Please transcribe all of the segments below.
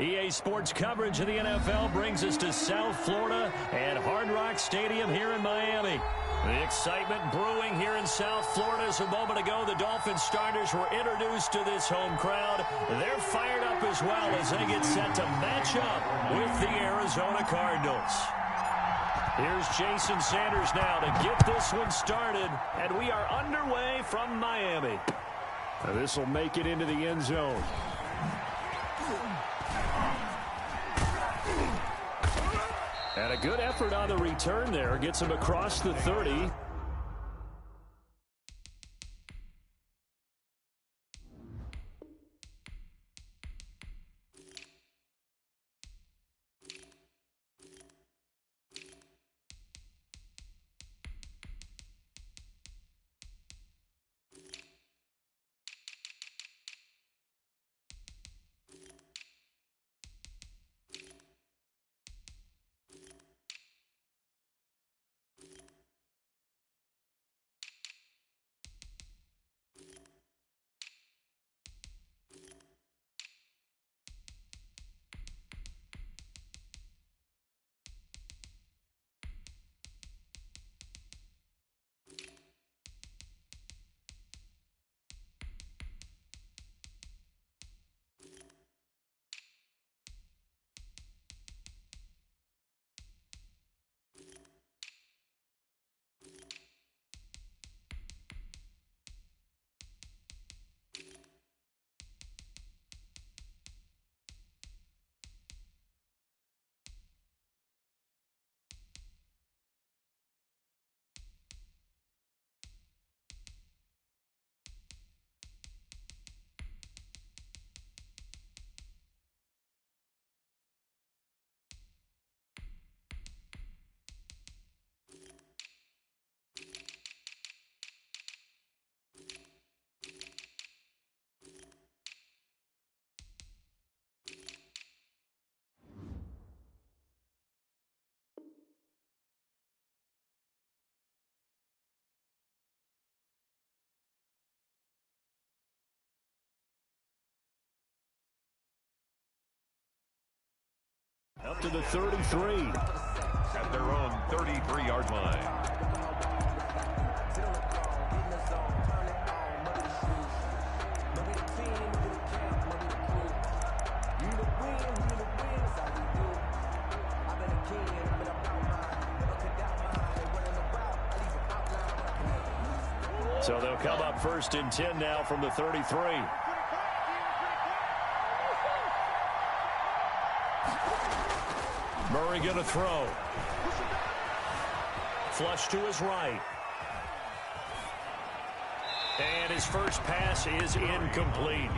EA Sports coverage of the NFL brings us to South Florida and Hard Rock Stadium here in Miami. The excitement brewing here in South Florida as a moment ago the Dolphins starters were introduced to this home crowd. They're fired up as well as they get set to match up with the Arizona Cardinals. Here's Jason Sanders now to get this one started, and we are underway from Miami. This will make it into the end zone. And a good effort on the return there. Gets him across the 30. Up to the 33. At their own 33-yard line. So they'll come up first and 10 now from the 33. Murray going to throw. Flush to his right. And his first pass is incomplete.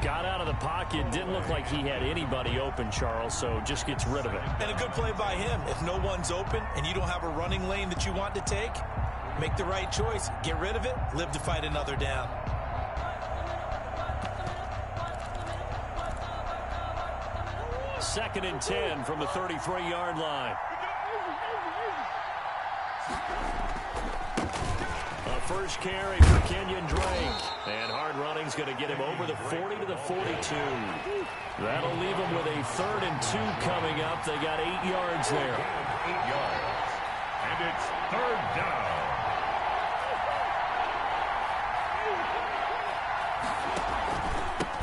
Got out of the pocket. Didn't look like he had anybody open, Charles, so just gets rid of it. And a good play by him. If no one's open and you don't have a running lane that you want to take, make the right choice. Get rid of it. Live to fight another down. Second and 10 from the 33-yard line. A first carry for Kenyon Drake. And hard running's going to get him over the 40 to the 42. That'll leave him with a 3rd and 2 coming up. They got 8 yards there. 8 yards. And it's 3rd down.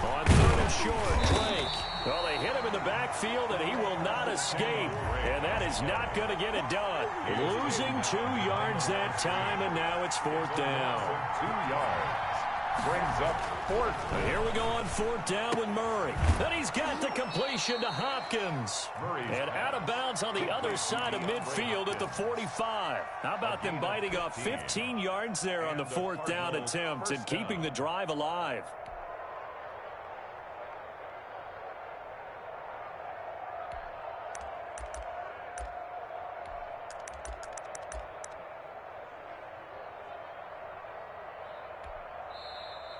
On 3rd and short, Drake. Well, they hit him in the backfield, and he will not escape. And that is not going to get it done. Losing 2 yards that time, and now it's 4th down. 2 yards. Brings up 4th. And here we go on 4th down with Murray. And he's got the completion to Hopkins. And out of bounds on the other side of midfield at the 45. How about them biting off 15 yards there on the 4th down attempt and keeping the drive alive?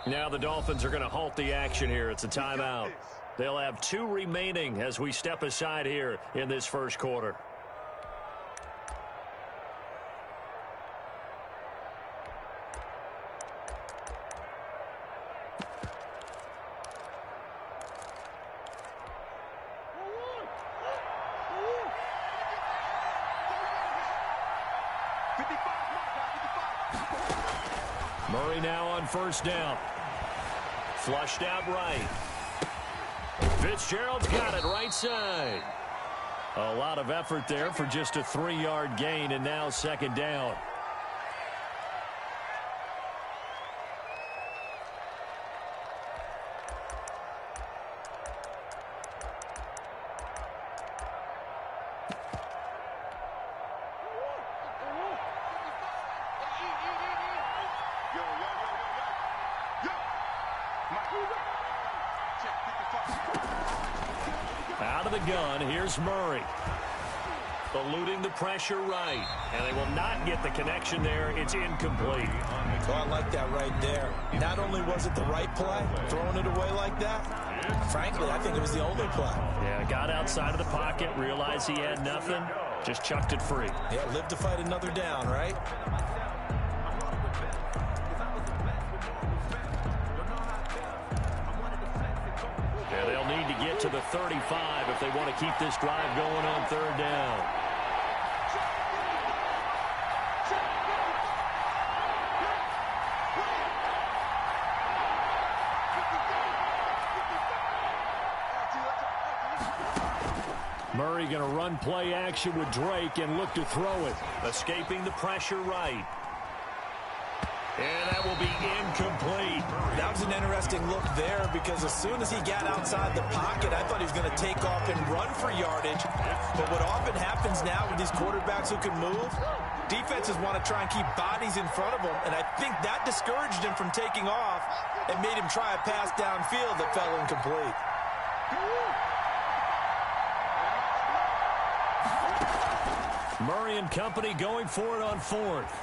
Now the Dolphins are going to halt the action here. It's a timeout. They'll have 2 remaining as we step aside here in this first quarter. Murray now on first down. Flushed out right. Fitzgerald's got it right side. A lot of effort there for just a 3-yard gain, and now second down. Out of the gun, here's Murray. Eluding the pressure right. And they will not get the connection there. It's incomplete. Oh, I like that right there. Not only was it the right play, throwing it away like that, frankly, I think it was the only play. Yeah, got outside of the pocket, realized he had nothing, just chucked it free. Yeah, live to fight another down, right? Yeah, they'll need to get to the 35 if they want to keep this drive going on third down. Murray going to run play action with Drake and look to throw it. Escaping the pressure right. And that will be incomplete. That was an interesting look there because as soon as he got outside the pocket, I thought he was going to take off and run for yardage. But what often happens now with these quarterbacks who can move, defenses want to try and keep bodies in front of them. And I think that discouraged him from taking off and made him try a pass downfield that fell incomplete. Murray and company going for it on fourth.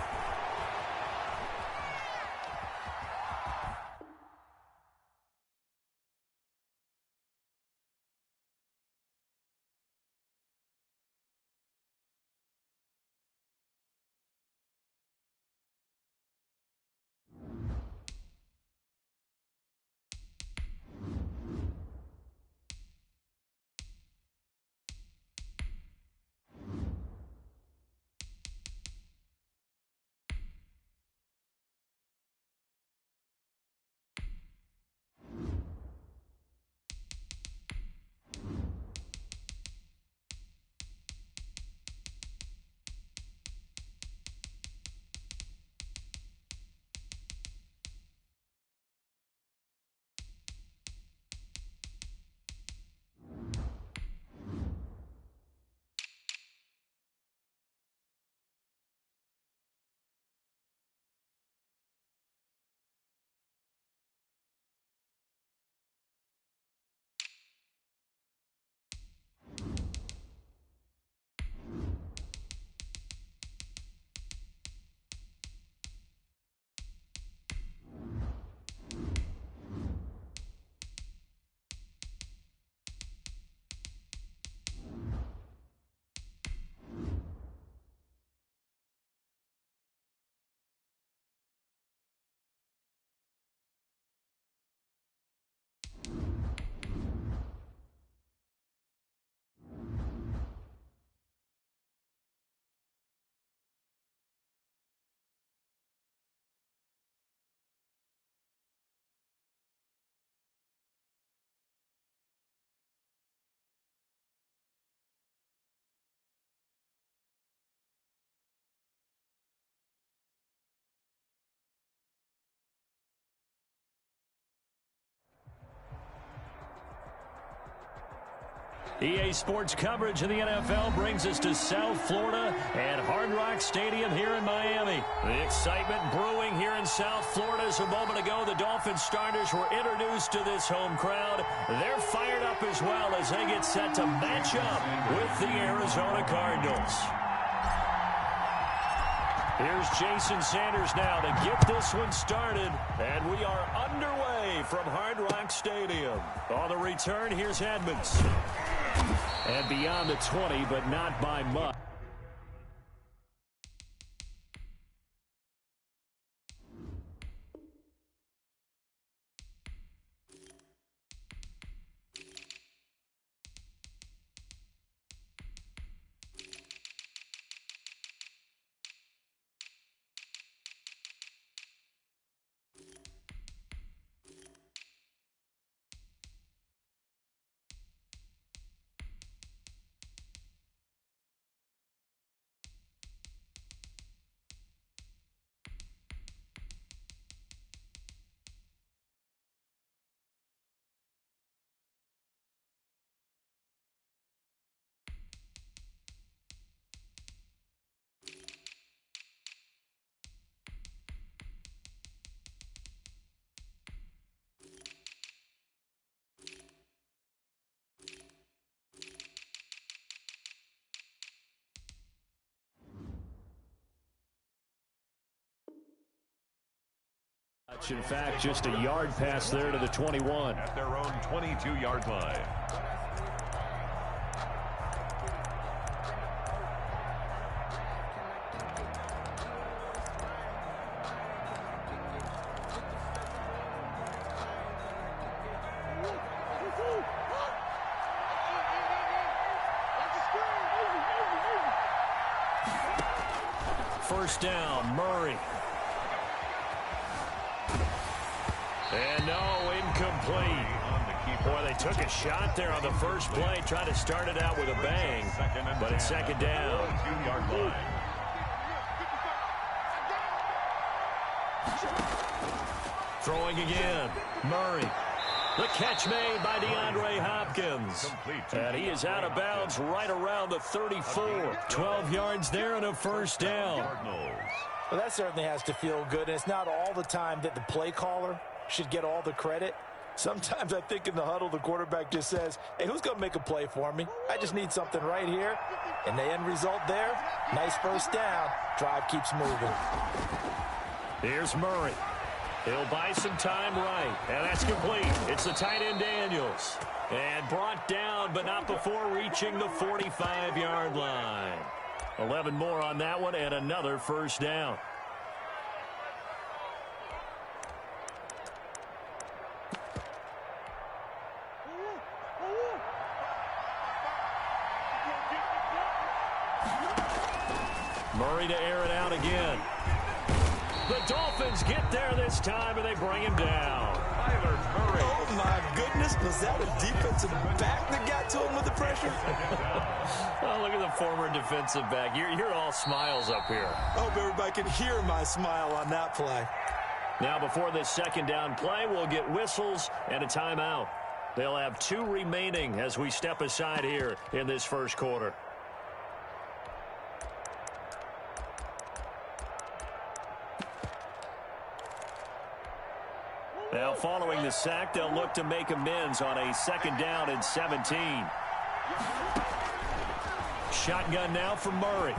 EA Sports coverage of the NFL brings us to South Florida at Hard Rock Stadium here in Miami. The excitement brewing here in South Florida as a moment ago the Dolphins starters were introduced to this home crowd. They're fired up as well as they get set to match up with the Arizona Cardinals. Here's Jason Sanders now to get this one started, and we are underway from Hard Rock Stadium. On the return, here's Edmonds. And beyond the 20, but not by much. In fact, just a yard pass there to the 21. At their own 22-yard line. First down, Murray. And no, incomplete. Boy, they took a shot there on the first play, trying to start it out with a bang, but it's second down. 2-yard line. Throwing again, Murray. The catch made by DeAndre Hopkins. And he is out of bounds right around the 34. 12 yards there and a first down. Well, that certainly has to feel good. And it's not all the time that the play caller should get all the credit. Sometimes I think in the huddle, the quarterback just says, hey, who's going to make a play for me? I just need something right here. And the end result there, nice first down. Drive keeps moving. Here's Murray. He'll buy some time right. And that's complete. It's the tight end Daniels. And brought down, but not before reaching the 45-yard line. 11 more on that one and another first down. Murray to air it out again. The Dolphins get there this time, and they bring him down. Tyler Murray. Oh, my goodness. Was that a defensive back that got to him with the pressure? Oh, look at the former defensive back. You're all smiles up here. I hope everybody can hear my smile on that play. Now, before this second down play, we'll get whistles and a timeout. They'll have 2 remaining as we step aside here in this first quarter. Now, following the sack, they'll look to make amends on a second down and 17. Shotgun now for Murray.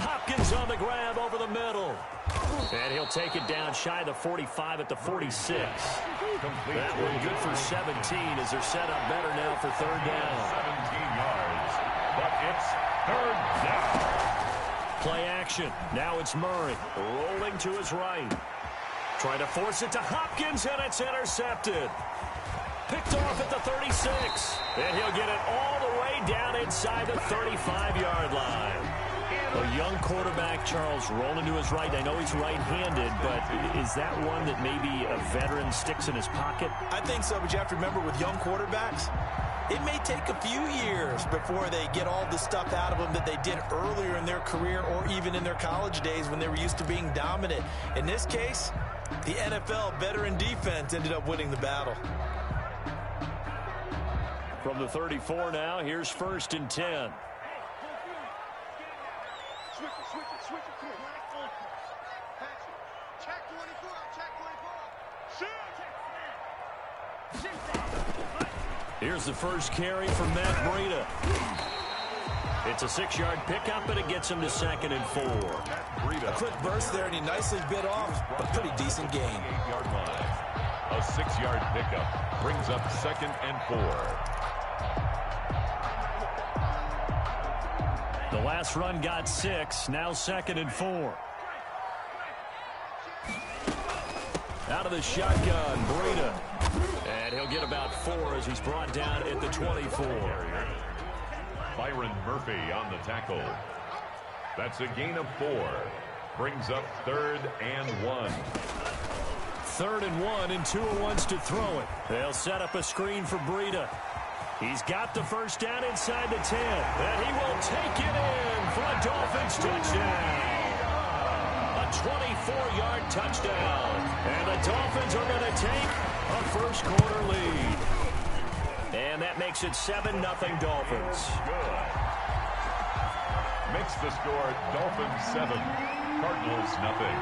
Hopkins on the grab over the middle. And he'll take it down shy of the 45 at the 46. That one good for 17 as they're set up better now for third down. 17 yards, but it's third down. Play action. Now it's Murray rolling to his right. Trying to force it to Hopkins, and it's intercepted. Picked off at the 36. And he'll get it all the way down inside the 35-yard line. A young quarterback, Charles, rolling to his right. I know he's right-handed, but is that one that maybe a veteran sticks in his pocket? I think so, but you have to remember with young quarterbacks, it may take a few years before they get all the stuff out of them that they did earlier in their career or even in their college days when they were used to being dominant. In this case, the NFL veteran defense ended up winning the battle. From the 34 now, here's first and 10. Switch it. Come on. Patch it. Check 24. Shoot. Here's the first carry for Matt Breida. It's a 6-yard pickup, but it gets him to second and 4. A quick burst there, and he nicely bit off a pretty decent gain. 8-yard line. A 6-yard pickup brings up second and 4. The last run got 6, now second and 4. Out of the shotgun, Breida. And he'll get about 4 as he's brought down at the 24. Byron Murphy on the tackle. That's a gain of 4. Brings up third and 1. Third and 1, and Tua wants to throw it. They'll set up a screen for Breida. He's got the first down inside the 10. And he will take it in for a Dolphins touchdown. A 24-yard touchdown. And the Dolphins are going to take a first quarter lead. And that makes it 7-0 Dolphins. Good. Makes the score Dolphins 7, Cardinals nothing.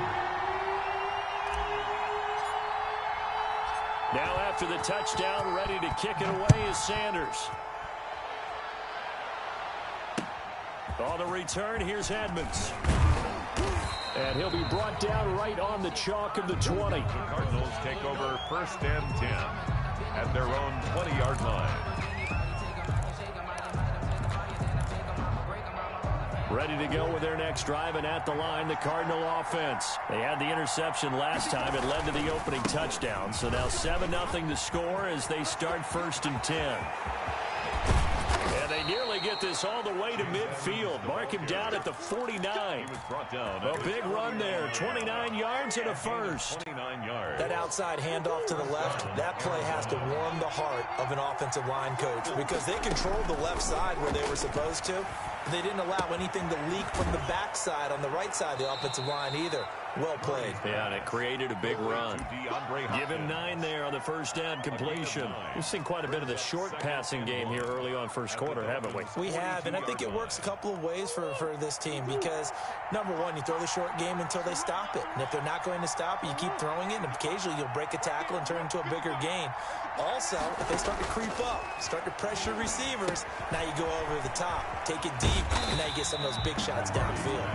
Now after the touchdown, ready to kick it away is Sanders. On the return, here's Edmonds. And he'll be brought down right on the chalk of the 20. The Cardinals take over 1st and 10 at their own 20-yard line. Ready to go with their next drive, and at the line, the Cardinal offense. They had the interception last time. It led to the opening touchdown. So now 7-0 to score as they start 1st and 10. And they nearly get this all the way to midfield. Mark him down at the 49. A big run there. 29 yards and a first. 29 yards. That outside handoff to the left, that play has to warm the heart of an offensive line coach because they controlled the left side where they were supposed to. They didn't allow anything to leak from the backside on the right side of the offensive line either. Well played. Yeah, and it created a big run. Give him 9 there on the first down completion. We've seen quite a bit of the short passing game here early on first quarter, haven't we? We have, and I think it works a couple of ways for this team because, number one, you throw the short game until they stop it. And if they're not going to stop it, you keep throwing it, and occasionally you'll break a tackle and turn it into a bigger gain. Also, if they start to creep up, start to pressure receivers, now you go over the top, take it deep, and now you get some of those big shots downfield.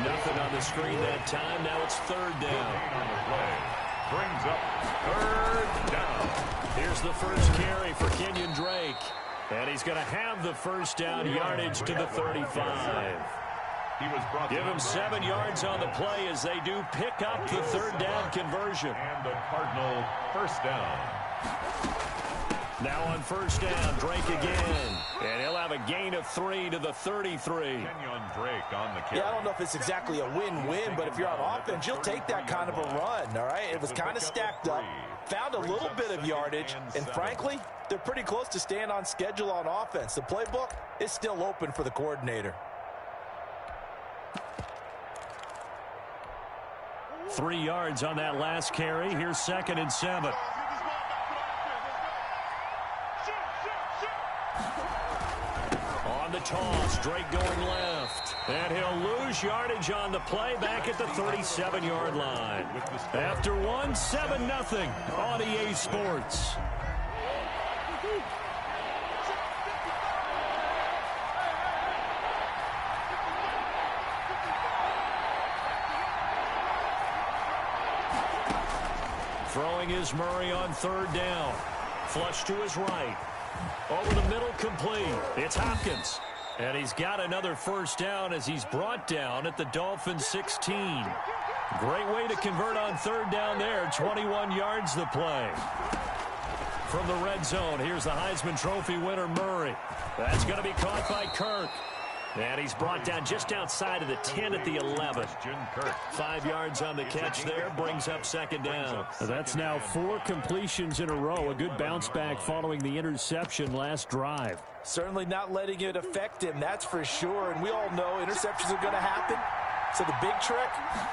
Nothing on the screen that time. Now it's 3rd down. Brings up 3rd down. Here's the first carry for Kenyon Drake. And he's going to have the first down yardage to the 35. Give him 7 yards on the play as they do pick up the 3rd down conversion. And the Cardinal 1st down. Now on 1st down, Drake again. And he'll have a gain of 3 to the 33. Kenyon Drake on the carry. Yeah, I don't know if it's exactly a win-win, but if you're on offense, you'll take that kind of a run, all right? It was kind of stacked up, found a little bit of yardage, and frankly, they're pretty close to staying on schedule on offense. The playbook is still open for the coordinator. 3 yards on that last carry. Here's 2nd and 7. On the toss, Drake going left. And he'll lose yardage on the play back at the 37-yard line. After 1, 7-0 on EA Sports. Throwing is Murray on 3rd down. Flush to his right. Over the middle, complete. It's Hopkins. And he's got another 1st down as he's brought down at the Dolphins 16. Great way to convert on 3rd down there. 21 yards the play. From the red zone, here's the Heisman Trophy winner, Murray. That's going to be caught by Kirk. And he's brought down just outside of the 10 at the 11. 5 yards on the catch there, brings up 2nd down. That's now 4 completions in a row. A good bounce back following the interception last drive. Certainly not letting it affect him, that's for sure. And we all know interceptions are going to happen. So the big trick,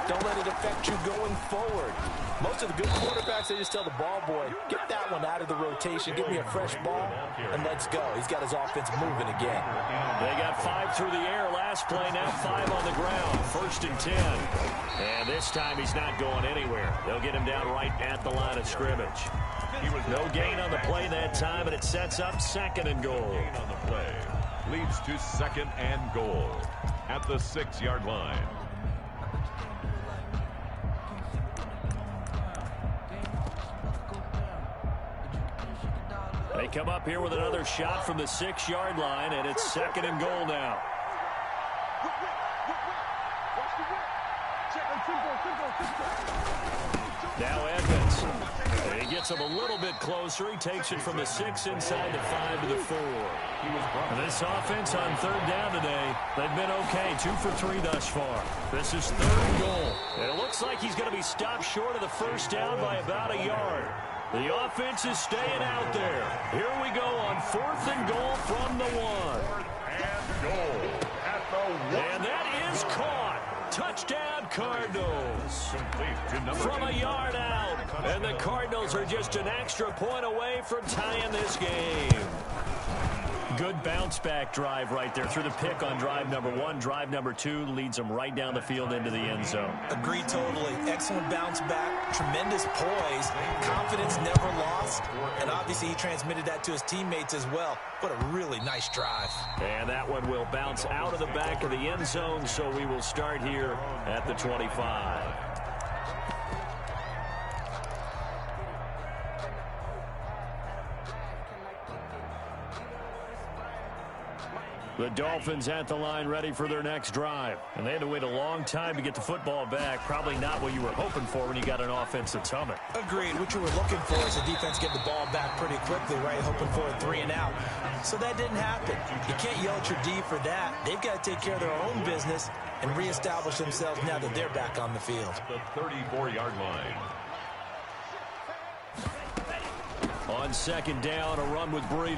don't let it affect you going forward. Most of the good quarterbacks, they just tell the ball boy, get that one out of the rotation, give me a fresh ball, and let's go. He's got his offense moving again. They got 5 through the air last play, now 5 on the ground. 1st and 10. And this time he's not going anywhere. They'll get him down right at the line of scrimmage. No gain on the play that time, and it sets up 2nd and goal. On the play leads to 2nd and goal at the 6-yard line. They come up here with another shot from the 6-yard line, and it's 2nd and goal now. Now Edmonds. And he gets him a little bit closer. He takes it from the 6 inside the 5 to the 4. And this offense on 3rd down today, they've been okay. 2 for 3 thus far. This is 3rd and goal. And it looks like he's going to be stopped short of the 1st down by about a yard. The offense is staying out there. Here we go on 4th and goal from the 1. 4th and goal at the 1. And that is caught. Touchdown, Cardinals. From a yard out. And the Cardinals are just an extra point away from tying this game. Good bounce-back drive right there through the pick on drive number 1. Drive number 2 leads them right down the field into the end zone. Agreed totally. Excellent bounce back, tremendous poise, confidence never lost, and obviously he transmitted that to his teammates as well. What a really nice drive. And that one will bounce out of the back of the end zone, so we will start here at the 25. The Dolphins at the line ready for their next drive. And they had to wait a long time to get the football back. Probably not what you were hoping for when you got an offense that's humming. Agreed. What you were looking for is the defense get the ball back pretty quickly, right? Hoping for a 3 and out. So that didn't happen. You can't yell at your D for that. They've got to take care of their own business and reestablish themselves now that they're back on the field. The 34-yard line. On second down, a run with Breida.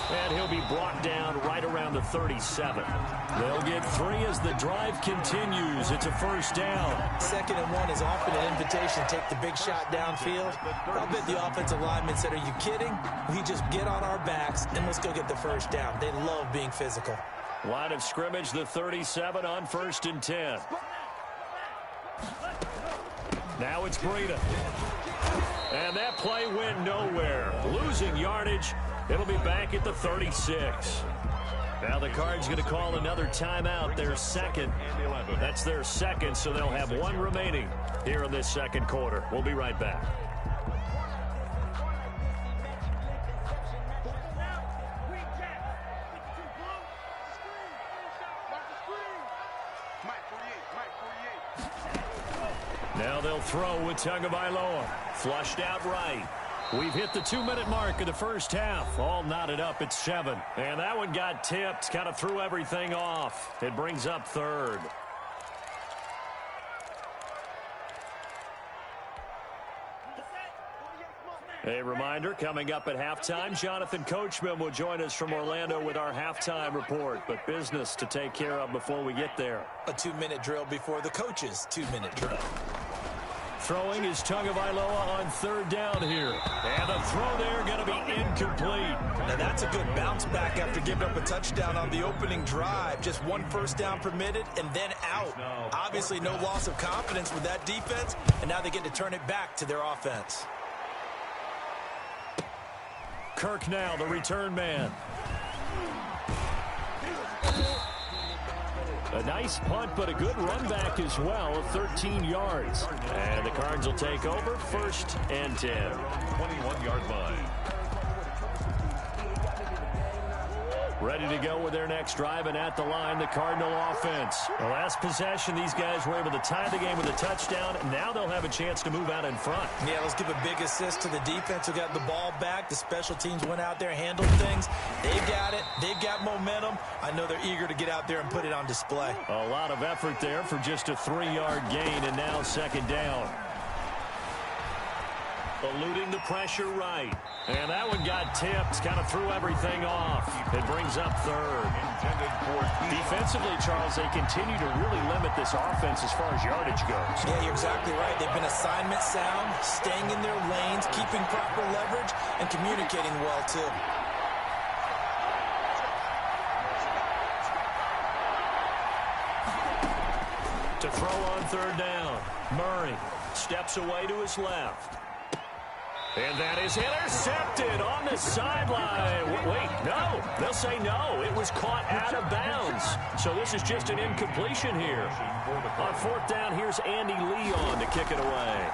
And he'll be brought down right around the 37. They'll get 3 as the drive continues. It's a first down. 2nd and 1 is often an invitation to take the big shot downfield. I'll bet the offensive lineman said, are you kidding? We just get on our backs and let's go get the first down. They love being physical. Line of scrimmage, the 37 on 1st and 10. Now it's Breida. And that play went nowhere. Losing yardage. It'll be back at the 36. Now the Cards going to call another timeout, their second. That's their second, so they'll have 1 remaining here in this second quarter. We'll be right back. Now they'll throw with Tagovailoa. Flushed out right. We've hit the 2-minute mark of the first half. All knotted up at 7. And that one got tipped. Kind of threw everything off. It brings up 3rd. A reminder, coming up at halftime, Jonathan Coachman will join us from Orlando with our halftime report. But business to take care of before we get there. A 2-minute drill before the coach's 2-minute drill. Throwing is Tagovailoa on 3rd down here. And the throw there going to be incomplete. Now that's a good bounce back after giving up a touchdown on the opening drive. Just 1 first down permitted and then out. Obviously no loss of confidence with that defense, and now they get to turn it back to their offense. Kirk now, the return man. A nice punt, but a good run back as well of 13 yards. And the Cards will take over 1st and 10. 21-yard line. Ready to go with their next drive, and at the line, the Cardinal offense. The last possession, these guys were able to tie the game with a touchdown. Now they'll have a chance to move out in front. Yeah, let's give a big assist to the defense who got the ball back. The special teams went out there, handled things. They've got it. They've got momentum. I know they're eager to get out there and put it on display. A lot of effort there for just a 3-yard gain, and now 2nd down. Eluding the pressure right. And that one got tipped. Kind of threw everything off. It brings up 3rd. Defensively, Charles, they continue to really limit this offense as far as yardage goes. Yeah, you're exactly right. They've been assignment sound, staying in their lanes, keeping proper leverage, and communicating well, too. To throw on 3rd down. Murray steps away to his left. And that is intercepted on the sideline. Wait, no. They'll say no. It was caught out of bounds. So this is just an incompletion here. On 4th down, here's Andy Lee on to kick it away.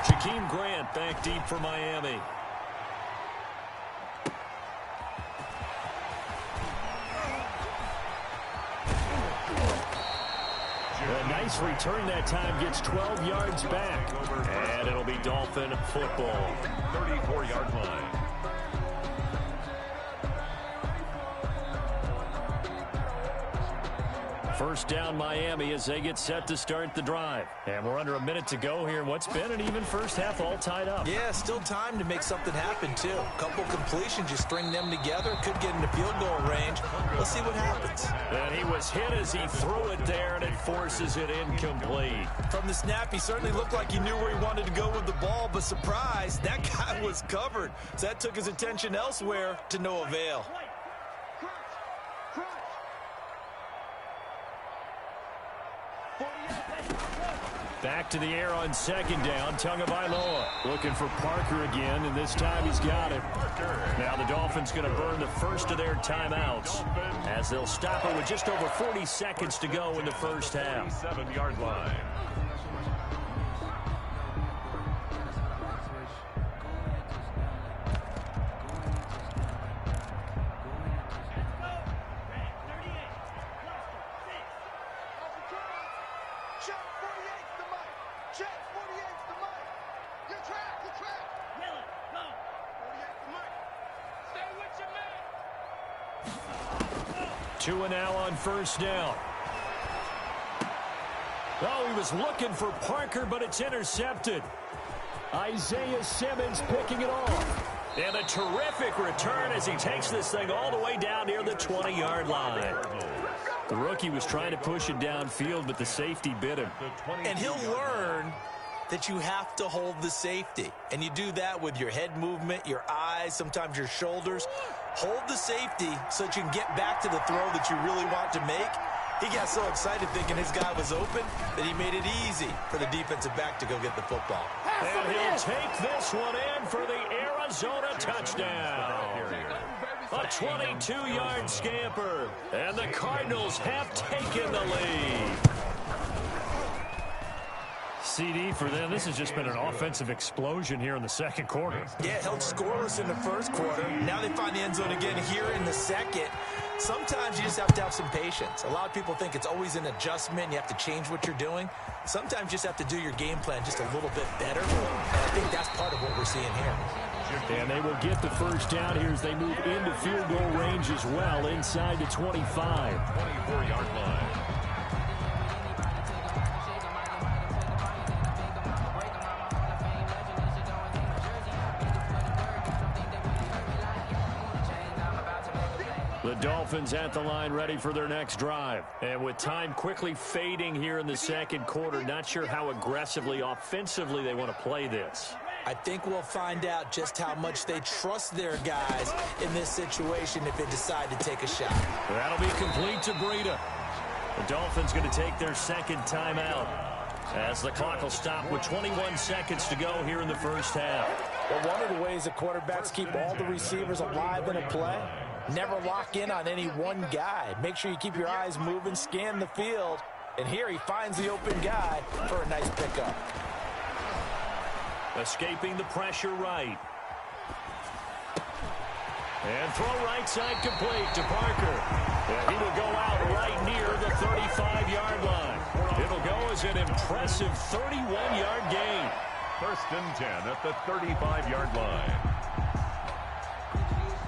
Jakeem Grant back deep for Miami. A nice return that time, gets 12 yards back. And it'll be Dolphin football. 34-yard line. First down Miami as they get set to start the drive. And we're under a minute to go here in what's been an even first half, all tied up. Yeah, still time to make something happen, too. A couple completions, you string them together, could get into field goal range. Let's see what happens. And he was hit as he threw it there, and it forces it incomplete. From the snap, he certainly looked like he knew where he wanted to go with the ball, but surprise, that guy was covered. So that took his attention elsewhere to no avail. Back to the air on second down. Tagovailoa looking for Parker again, and this time he's got it. Now the Dolphins going to burn the first of their timeouts as they'll stop it with just over 40 seconds to go in the first half. 7-yard line. Two and now on first down. Oh, he was looking for Parker, but it's intercepted. Isaiah Simmons picking it off. And a terrific return as he takes this thing all the way down near the 20-yard line. The rookie was trying to push it downfield, but the safety bit him. And he'll learn that you have to hold the safety. And you do that with your head movement, your eyes, sometimes your shoulders. Hold the safety so that you can get back to the throw that you really want to make. He got so excited thinking his guy was open that he made it easy for the defensive back to go get the football. And he'll take this one in for the Arizona touchdown. A 22-yard scamper. And the Cardinals have taken the lead. CD for them. This has just been an offensive explosion here in the second quarter. Yeah, held scoreless in the first quarter. Now they find the end zone again here in the second. Sometimes you just have to have some patience. A lot of people think it's always an adjustment. You have to change what you're doing. Sometimes you just have to do your game plan just a little bit better. And I think that's part of what we're seeing here. And they will get the first down here as they move into field goal range as well inside the 25. 24-yard line. The Dolphins at the line ready for their next drive. And with time quickly fading here in the second quarter, not sure how aggressively, offensively they want to play this. I think we'll find out just how much they trust their guys in this situation if they decide to take a shot. That'll be complete to Breida. The Dolphins going to take their second timeout as the clock will stop with 21 seconds to go here in the first half. Well, one of the ways the quarterbacks keep all the receivers alive in a play, never lock in on any one guy. Make sure you keep your eyes moving, scan the field, and here he finds the open guy for a nice pickup. Escaping the pressure right. And throw right side complete to Parker. And he will go out right near the 35-yard line. It'll go as an impressive 31-yard gain. First and 10 at the 35-yard line.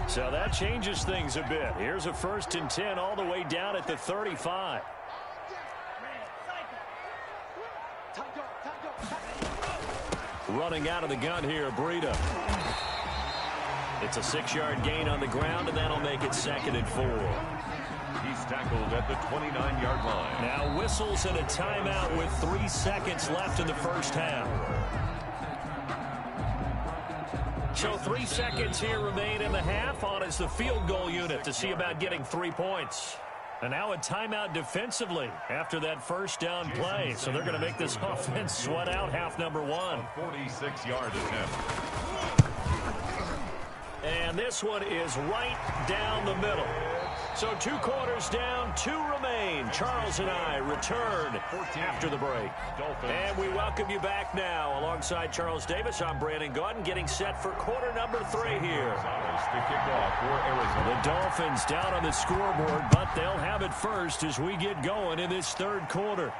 So that changes things a bit. Here's a first and 10 all the way down at the 35. Running out of the gun here, Breida. It's a 6-yard gain on the ground, and that'll make it 2nd and 4. He's tackled at the 29-yard line. Now whistles and a timeout with 3 seconds left in the first half. So 3 seconds here remain in the half on as the field goal unit to see about getting 3 points. And now a timeout defensively after that first down play. So they're going to make this offense sweat out half number one. A 46-yard attempt. And this one is right down the middle. So 2 quarters down, 2 remain. Charles and I return after the break. And we welcome you back now. Alongside Charles Davis, I'm Brandon Gaudin, getting set for quarter number 3 here. To kick off for Arizona. The Dolphins down on the scoreboard, but they'll have it first as we get going in this third quarter.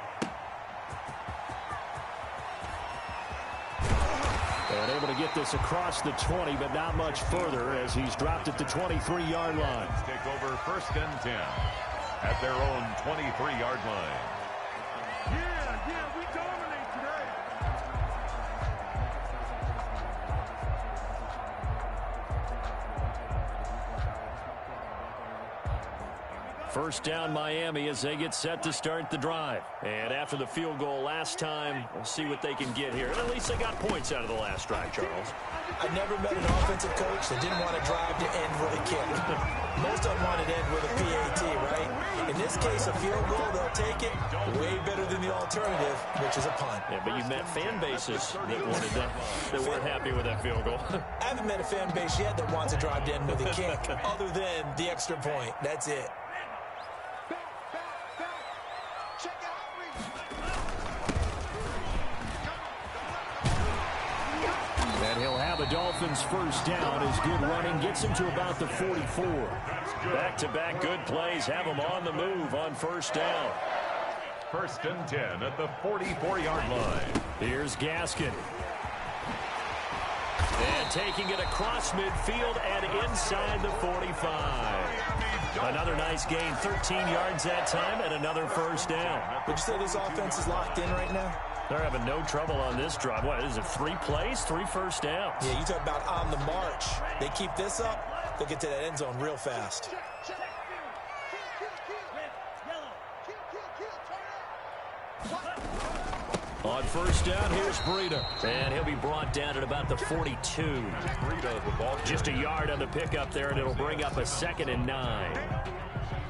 And able to get this across the 20, but not much further as he's dropped at the 23-yard line. Take over first and 10. at their own 23-yard line. Yeah, we dominate today. First down Miami as they get set to start the drive. And after the field goal last time, we'll see what they can get here. At least they got points out of the last drive, Charles. I never met an offensive coach that didn't want to drive to end with a kick. Most of them wanted to end with a PAT, right? In this case, a field goal, they'll take it. Way better than the alternative, which is a punt. Yeah, but you met fan bases that wanted that weren't happy with that field goal. I haven't met a fan base yet that wants to drive to end with a kick, other than the extra point. That's it. And he'll have a Dolphins first down as good running gets him to about the 44. Back-to-back good plays have him on the move on first down. First and 10 at the 44-yard line. Here's Gaskin. And taking it across midfield and inside the 45. Another nice gain, 13 yards that time, and another first down. Would you say this offense is locked in right now? They're having no trouble on this drive. What is it, 3 plays, 3 first downs? Yeah, you talk about on the march. They keep this up, they'll get to that end zone real fast. On first down, here's Breida. And he'll be brought down at about the 42. Just a yard on the pickup there, and it'll bring up a 2nd and 9.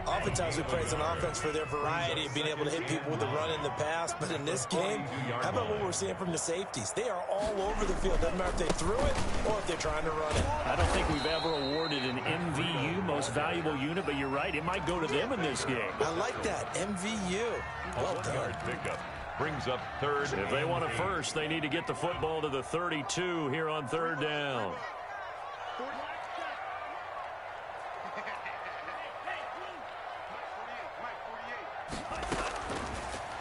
Oftentimes we praise an offense for their variety of being able to hit people with the run in the pass, but in this game, how about what we're seeing from the safeties? They are all over the field. Doesn't matter if they threw it or if they're trying to run it. I don't think we've ever awarded an MVU, most valuable unit, but you're right, it might go to them in this game. I like that, MVU. Well done. Pickup brings up third. If they want it first, they need to get the football to the 32 here on third down.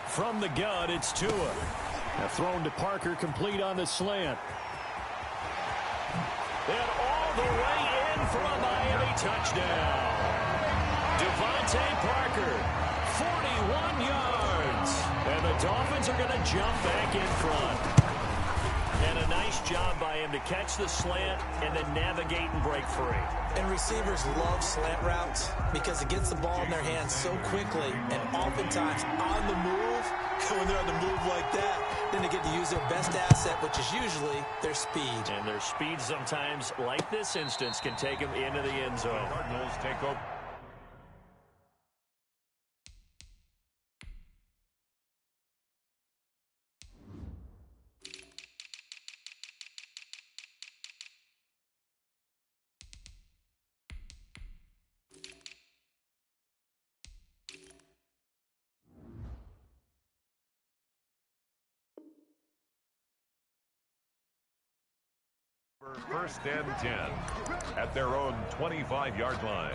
From the gun, it's Tua. Now thrown to Parker, complete on the slant. And all the way in for a Miami touchdown. Devontae Parker, 41 yards. And the Dolphins are going to jump back in front. And a nice job by him to catch the slant and then navigate and break free. And receivers love slant routes because it gets the ball in their hands so quickly and oftentimes on the move. When they're on the move like that, then they get to use their best asset, which is usually their speed. And their speed sometimes, like this instance, can take them into the end zone. Cardinals take over. First and 10 at their own 25-yard line.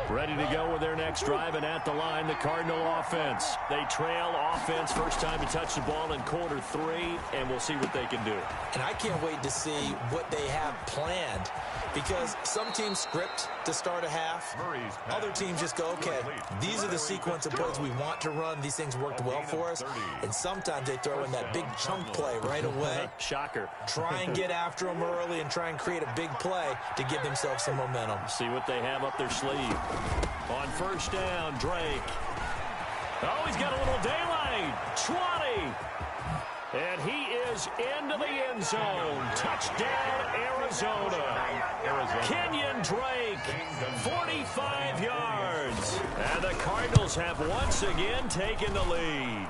Ready to go with their next drive, and at the line, the Cardinal offense. They trail offense, first time to touch the ball in quarter 3, and we'll see what they can do. And I can't wait to see what they have planned, because some teams script to start a half. Other teams just go, okay, these are the sequence of plays we want to run. These things worked well for us. And sometimes they throw in that big chunk play right away. Shocker. Try and get after them early and try and create a big play to give themselves some momentum. See what they have up their sleeve. On first down, Drake. Oh, he's got a little daylight. 20. And he is into the end zone. Touchdown, Arizona. Kenyon Drake, 45 yards. And the Cardinals have once again taken the lead.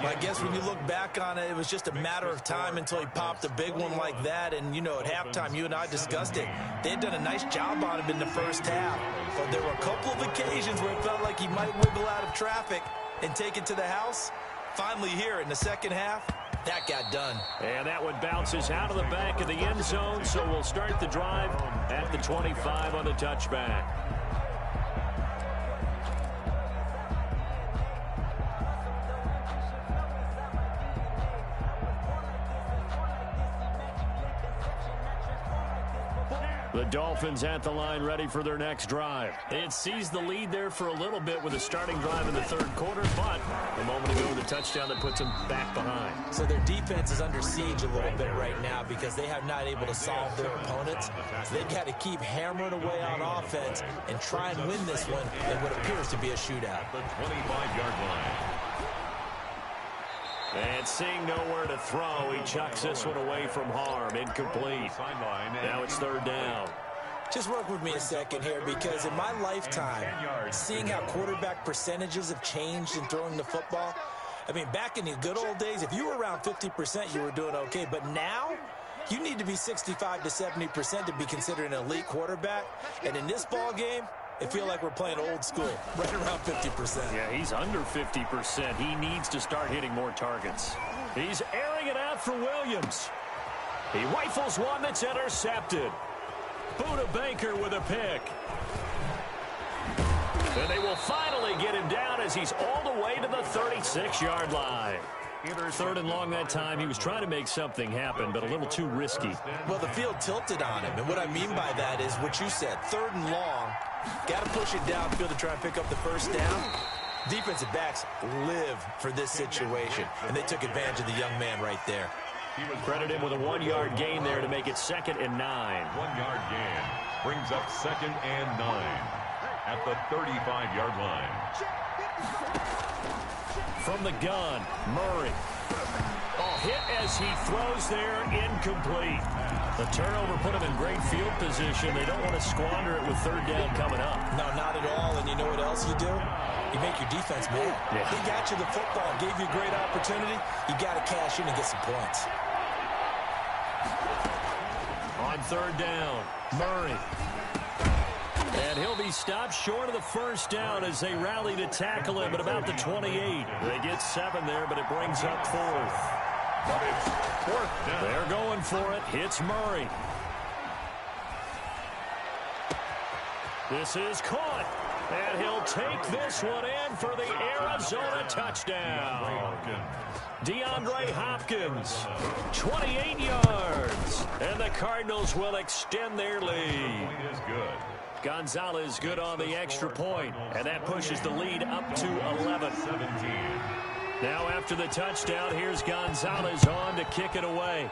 I guess when you look back on it, it was just a matter of time until he popped a big one like that. And, you know, at halftime, you and I discussed it. They had done a nice job on him in the first half. But there were a couple of occasions where it felt like he might wiggle out of traffic and take it to the house. Finally here in the second half, that got done. And that one bounces out of the back of the end zone, so we'll start the drive at the 25 on the touchback. The Dolphins at the line, ready for their next drive. They had seized the lead there for a little bit with a starting drive in the third quarter, but a moment ago, the touchdown that puts them back behind. So their defense is under siege a little bit right now because they have not able to solve their opponents. So they got to keep hammering away on offense and try and win this one in what appears to be a shootout. The 25-yard line. And seeing nowhere to throw, he chucks this one away from harm. Incomplete. Now it's third down. Just work with me a second here, because in my lifetime, seeing how quarterback percentages have changed in throwing the football, I mean, back in the good old days, if you were around 50%, you were doing okay. But now, you need to be 65 to 70% to be considered an elite quarterback. And in this ball game, it feels like we're playing old school, right around 50%. Yeah, he's under 50%. He needs to start hitting more targets. He's airing it out for Williams. He rifles one that's intercepted. Buda Baker with a pick. And they will finally get him down as he's all the way to the 36-yard line. Third and long that time. He was trying to make something happen, but a little too risky. Well, the field tilted on him, and what I mean by that is what you said. Third and long, got to push it downfield to try and pick up the first down. Defensive backs live for this situation, and they took advantage of the young man right there. Credit him with a 1-yard gain there to make it 2nd and 9. 1-yard gain brings up 2nd and 9 at the 35-yard line. From the gun, Murray. Oh, hit as he throws there, incomplete. The turnover put him in great field position. They don't want to squander it with third down coming up. No, not at all. And you know what else you do? You make your defense mad. Yeah. They got you the football, gave you a great opportunity. You got to cash in and get some points. On third down, Murray. And he'll be stopped short of the first down as they rally to tackle him at about the 28. They get 7 there, but it brings up 4th. But it's 4th down. They're going for it. Hits Murray. This is caught. And he'll take this one in for the Arizona touchdown. DeAndre Hopkins, 28 yards. And the Cardinals will extend their lead. Is good. Gonzalez good on the extra point, and that pushes the lead up to 11. 17. Now after the touchdown, here's Gonzalez on to kick it away.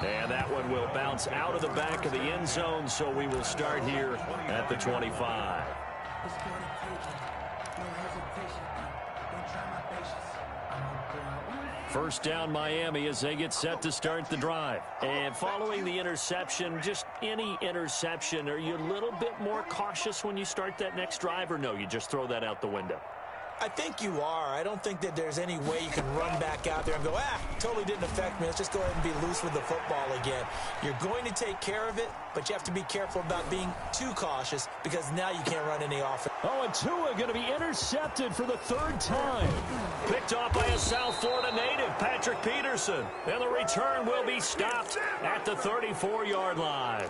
And that one will bounce out of the back of the end zone, so we will start here at the 25. First down, Miami, as they get set to start the drive. And following the interception, just any interception, are you a little bit more cautious when you start that next drive, or no, you just throw that out the window? I think you are. I don't think that there's any way you can run back out there and go, totally didn't affect me. Let's just go ahead and be loose with the football again. You're going to take care of it, but you have to be careful about being too cautious because now you can't run any offense. Oh, and Tua going to be intercepted for the 3rd time. Picked off by a South Florida native, Patrick Peterson. And the return will be stopped at the 34-yard line.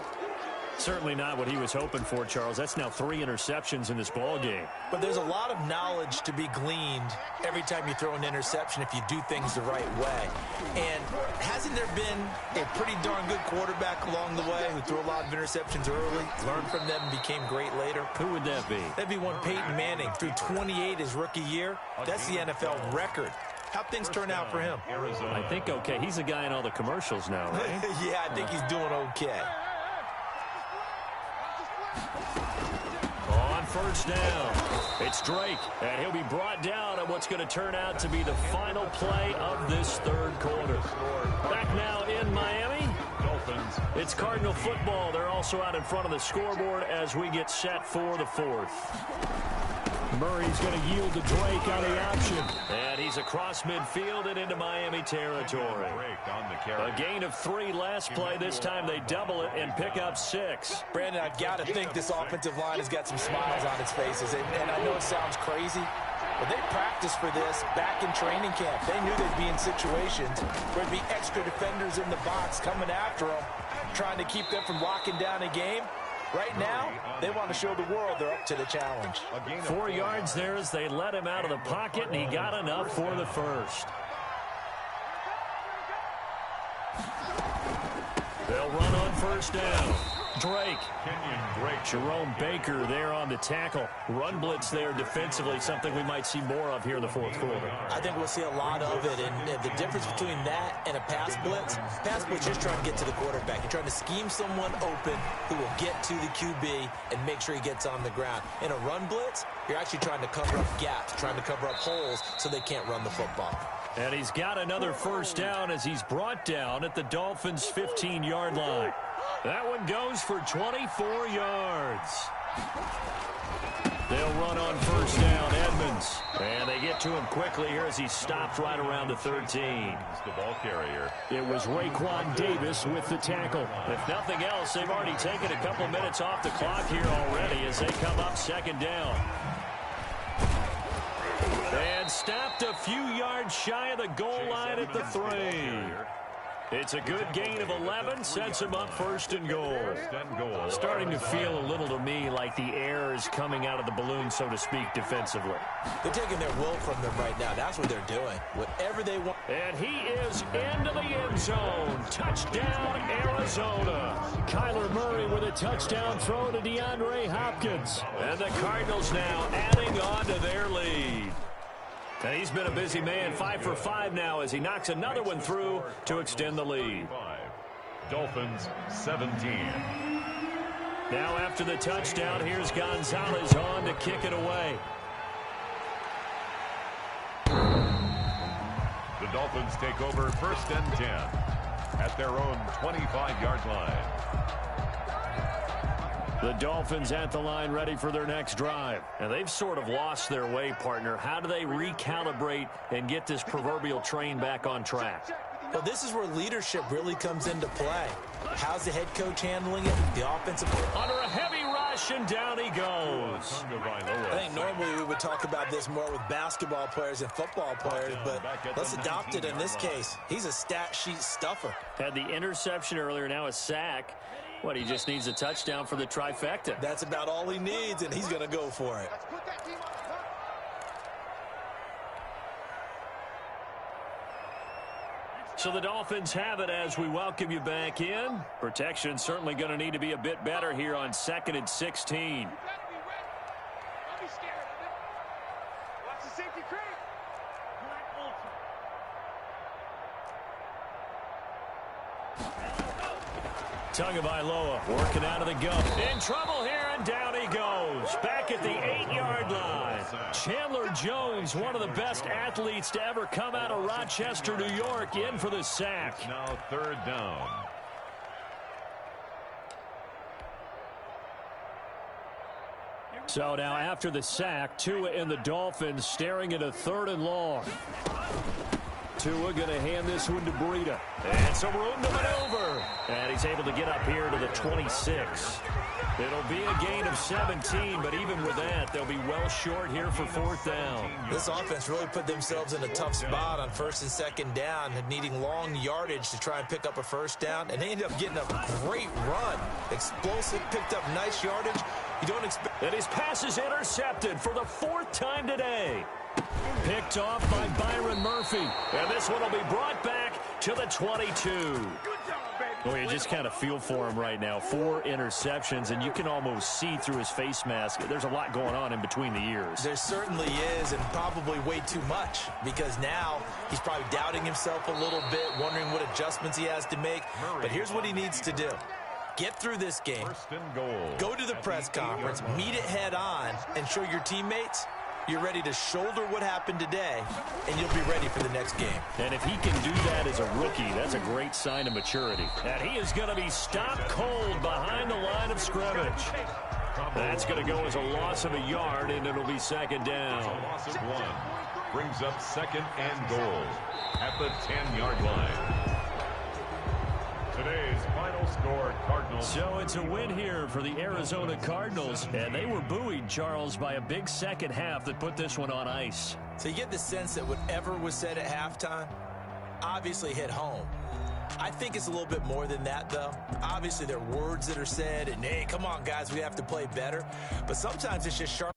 Certainly not what he was hoping for, Charles. That's now 3 interceptions in this ball game. But there's a lot of knowledge to be gleaned every time you throw an interception if you do things the right way. And hasn't there been a pretty darn good quarterback along the way who threw a lot of interceptions early, learned from them, and became great later? Who would that be? That'd be one Peyton Manning. Threw 28 his rookie year. That's the NFL record. How'd things turn out for him? I think okay. He's a guy in all the commercials now, right? Yeah, I think he's doing okay. On first down, it's Drake, and he'll be brought down on what's going to turn out to be the final play of this third quarter. Back now in Miami, Dolphins. it's Cardinal football. They're also out in front of the scoreboard as we get set for the 4th. Murray's going to yield to Drake on the option. And he's across midfield and into Miami territory. A gain of 3 last play. This time they double it and pick up 6. Brandon, I've got to think this offensive line has got some smiles on its faces. And I know it sounds crazy, but they practiced for this back in training camp. They knew they'd be in situations where there'd be extra defenders in the box coming after them, trying to keep them from locking down a game. Right now, they want to show the world they're up to the challenge. 4 yards there as they let him out of the pocket, and he got enough for the first. first down. Drake. Jerome Baker there on the tackle. Run blitz there defensively, something we might see more of here in the fourth quarter. I think we'll see a lot of it, and the difference between that and a pass blitz just trying to get to the quarterback. You're trying to scheme someone open who will get to the QB and make sure he gets on the ground. In a run blitz, you're actually trying to cover up gaps, trying to cover up holes so they can't run the football. And he's got another first down as he's brought down at the Dolphins' 15-yard line. That one goes for 24 yards. They'll run on first down, Edmonds. And they get to him quickly here as he stopped right around the 13. The ball carrier. It was Raekwon Davis with the tackle. If nothing else, they've already taken a couple minutes off the clock here already as they come up second down. And stopped a few yards shy of the goal line at the 3. It's a good gain of 11, sets him up first and goal. Starting to feel a little to me like the air is coming out of the balloon, so to speak, defensively. They're taking their will from them right now. That's what they're doing. Whatever they want. And he is into the end zone. Touchdown, Arizona. Kyler Murray with a touchdown throw to DeAndre Hopkins. And the Cardinals now adding on to their lead. And he's been a busy man, 5 for 5 now as he knocks another one through to extend the lead. Dolphins 17. Now after the touchdown, here's Gonzalez on to kick it away. The Dolphins take over first and 10 at their own 25-yard line. The Dolphins at the line ready for their next drive. And they've sort of lost their way, partner. How do they recalibrate and get this proverbial train back on track? Well, this is where leadership really comes into play. How's the head coach handling it? The offensive... Under a heavy rush, and down he goes. I think normally we would talk about this more with basketball players and football players, but let's adopt it in this case. He's a stat sheet stuffer. Had the interception earlier, now a sack. What, he just needs a touchdown for the trifecta. That's about all he needs, and he's going to go for it. So the Dolphins have it as we welcome you back in. Protection certainly going to need to be a bit better here on 2nd and 16. Tagovailoa working out of the gun. In trouble here, and down he goes. Back at the 8-yard line. Chandler Jones, one of the best athletes to ever come out of Rochester, New York, in for the sack. Now third down. So now after the sack, Tua and the Dolphins staring at a 3rd and long. Tua going to hand this one to Breida. And some room to maneuver. And he's able to get up here to the 26. It'll be a gain of 17, but even with that, they'll be well short here for 4th down. This offense really put themselves in a tough spot on 1st and 2nd down, needing long yardage to try and pick up a 1st down, and they ended up getting a great run. Explosive, picked up nice yardage. You don't expect... And his pass is intercepted for the 4th time today. Picked off by Byron Murphy. And this one will be brought back to the 22. Well, you just kind of feel for him right now. 4 interceptions, and you can almost see through his face mask. There's a lot going on in between the ears. There certainly is, and probably way too much, because now he's probably doubting himself a little bit, wondering what adjustments he has to make. But here's what he needs to do. Get through this game, go to the press conference, meet it head on, and show your teammates you're ready to shoulder what happened today, and you'll be ready for the next game. And if he can do that as a rookie, that's a great sign of maturity. And he is going to be stopped cold behind the line of scrimmage. That's going to go as a loss of a yard, and it'll be 2nd down. A loss of 1 brings up 2nd and goal at the 10-yard line. Today's final score, Cardinals. So it's a win here for the Arizona Cardinals, and they were buoyed, Charles, by a big second half that put this one on ice. So you get the sense that whatever was said at halftime obviously hit home. I think it's a little bit more than that, though. Obviously, there are words that are said, and, hey, come on, guys, we have to play better. But sometimes it's just sharp